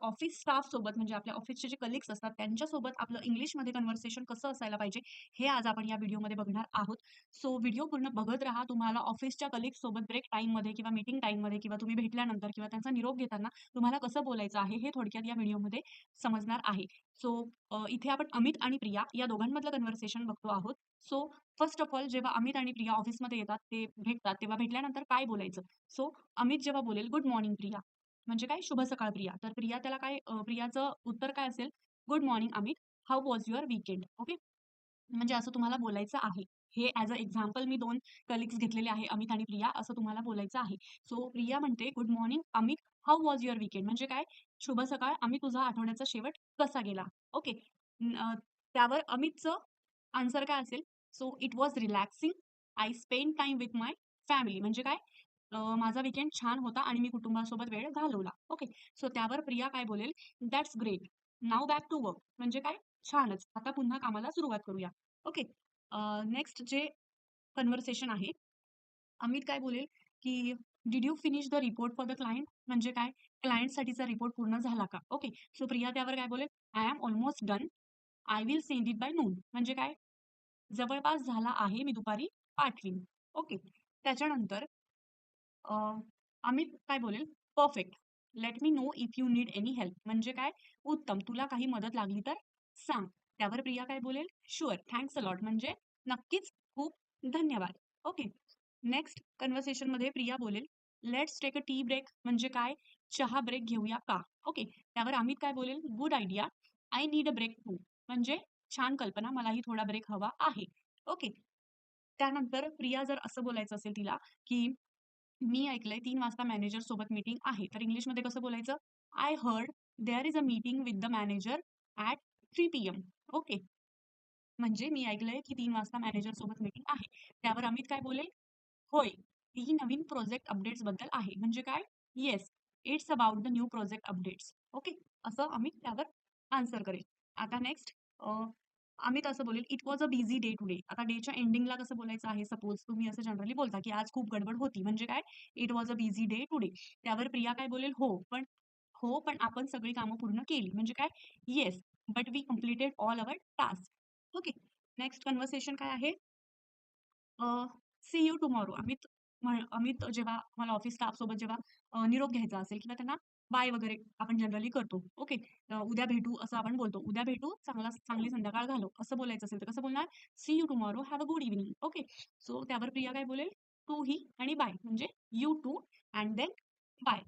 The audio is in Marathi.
ऑफिस स्टाफ सोबत म्हणजे आपल्या ऑफिसचे जे कलीग्स असतात त्यांच्यासोबत आपलं इंग्लिशमध्ये कन्व्हर्सेशन कसं असायला पाहिजे, हे आज आपण या व्हिडिओमध्ये बघणार आहोत. सो व्हिडिओ पूर्ण बघत राहा. तुम्हाला ऑफिसच्या कलीग्स सोबत ब्रेक टाईममध्ये किंवा मीटिंग टाईममध्ये किंवा तुम्ही भेटल्यानंतर किंवा त्यांचा निरोप घेताना तुम्हाला कसं बोलायचं आहे, हे थोडक्यात या व्हिडिओमध्ये समजणार आहे. सो इथे आपण अमित आणि प्रिया या दोघांमधलं कन्व्हर्सेशन बघतो आहोत. सो फर्स्ट ऑफ ऑल जेव्हा अमित आणि प्रिया ऑफिसमध्ये येतात, ते भेटतात, तेव्हा भेटल्यानंतर काय बोलायचं? सो अमित जेव्हा बोलेल, "गुड मॉर्निंग प्रिया." म्हणजे काय? शुभ सकाळ प्रिया. तर प्रिया त्याला काय प्रियाचं उत्तर काय असेल? "Good morning Amit. How was your weekend?" Okay. म्हणजे असं तुम्हाला बोलायचं आहे. हे as a example me 2 colleagues घेतलेले आहे, अमित आणि प्रिया असं तुम्हाला बोलायचं आहे. सो प्रिया म्हणते, "good morning Amit. How was your weekend?" म्हणजे काय? शुभ सकाळ अमित, तुझा आठवड्याचा शेवट कसा गेला? ओके. त्यावर अमितचं आन्सर काय असेल? So it was relaxing. I spend time with my family. म्हणजे काय? माझा वीकेंड छान होता आणि मी कुटुंबासोबत वेळ घालवला. ओके. सो त्यावर प्रिया काय बोलेल? "That's great. Now back to work." म्हणजे काय? छानच. आता पुन्हा कामाला सुरुवात करूया. ओके. नेक्स्ट जे कन्व्हर्सेशन आहे, अमित काय बोलेल, की "did you finish the report for the client?" म्हणजे काय? क्लायंटसाठीचा रिपोर्ट पूर्ण झाला का? ओके. सो प्रिया त्यावर काय बोलेल? "I am almost done. I will send it by noon." म्हणजे काय? जवळपास झाला आहे, मी दुपारी पाठवीन. ओके. त्याच्यानंतर अ, अमित काय बोलेल? "Perfect. Let me know if you need any help." म्हणजे काय? उत्तम. तुला काही मदत लागली तर सांग. त्यावर प्रिया काय बोलेल? "शुअर. Thanks a lot." म्हणजे नक्कीच, खूप धन्यवाद. ओके. नेक्स्ट कन्व्हर्सेशनमध्ये प्रिया बोलेल, "let's take a tea break." म्हणजे काय? चहा ब्रेक घेऊया का? ओके. त्यावर अमित काय बोलेल? "Good idea. I need a break too." म्हणजे छान कल्पना, मलाही थोडा ब्रेक हवा आहे. ओके. त्यानंतर प्रिया जर असं बोलायचं असेल तिला, की मी ऐकलंय 3 वाजता मॅनेजर सोबत मीटिंग आहे. तर इंग्लिशमध्ये कसं बोलायचं? I heard there is a meeting with the manager at 3 PM. Okay. म्हणजे मी ऐकलंय की 3 वाजता मॅनेजर सोबत मीटिंग आहे. त्यावर अमित काय बोलेल? होय. ती नवीन प्रोजेक्ट अपडेट्सबद्दल आहे. म्हणजे काय? Yes. It's about the new project updates. Okay. असं अमित त्यावर आन्सर करेल. आता नेक्स्ट अमित असं बोलेल, "it was a busy day today." आता डेच्या एंडिंगला कसं बोलायचं आहे? सपोज तुम्ही असं जनरली बोलता, की आज खूप गडबड होती. म्हणजे काय? It was a busy day today. त्यावर प्रिया काय बोलेल? हो, पण आपण सगळी कामं पूर्ण केली." म्हणजे काय? Yes, but we completed all our task. Okay. Next conversation काय आहे? C you tomorrow. अमित जेव्हा मला ऑफिस स्टाफसोबत जेव्हा निरोप घ्यायचा असेल किंवा त्यांना बाय वगैरे आपण जनरली करतो. ओके. उद्या भेटू असं आपण बोलतो. उद्या भेटू, चांगली संध्याकाळ घालवू असं बोलायचं असेल तर कसं बोलणार? See you tomorrow, have a good evening. Okay. So त्यावर प्रिया काय बोलेल? टू ही आणि बाय म्हणजे you too and then bye.